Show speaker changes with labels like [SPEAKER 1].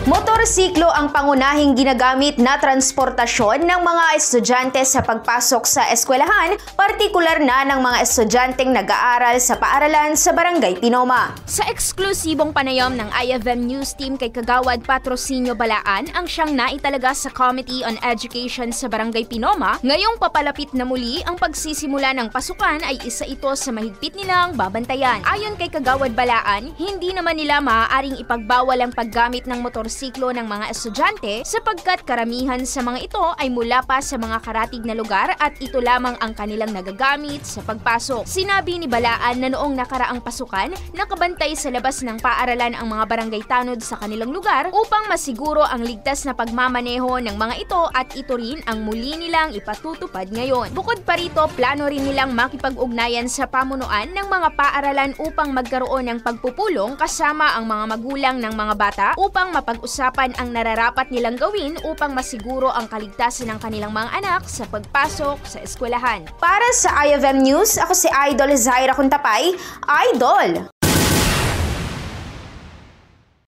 [SPEAKER 1] Motorsiklo ang pangunahing ginagamit na transportasyon ng mga estudyante sa pagpasok sa eskwelahan, partikular na ng mga estudyanteng nag-aaral sa paaralan sa Barangay Pinoma.
[SPEAKER 2] Sa eksklusibong panayam ng IFM News Team kay Kagawad Patrocinio Balaan ang siyang naitalaga sa Committee on Education sa Barangay Pinoma, ngayong papalapit na muli ang pagsisimula ng pasukan ay isa ito sa mahigpit nilang babantayan. Ayon kay Kagawad Balaan, hindi naman nila maaaring ipagbawal ang paggamit ng motorsiklo ng mga estudyante sapagkat karamihan sa mga ito ay mula pa sa mga karatig na lugar at ito lamang ang kanilang nagagamit sa pagpasok. Sinabi ni Balaan na noong nakaraang pasukan, nakabantay sa labas ng paaralan ang mga barangay tanod sa kanilang lugar upang masiguro ang ligtas na pagmamaneho ng mga ito at ito rin ang muli nilang ipatutupad ngayon. Bukod pa rito, plano rin nilang makipag-ugnayan sa pamunuan ng mga paaralan upang magkaroon ng pagpupulong kasama ang mga magulang ng mga bata upang mapag-usapan ang nararapat nilang gawin upang masiguro ang kaligtasan ng kanilang mga anak sa pagpasok sa eskwelahan.
[SPEAKER 1] Para sa IFM News, ako si Idol Zaira Kuntapay, Idol!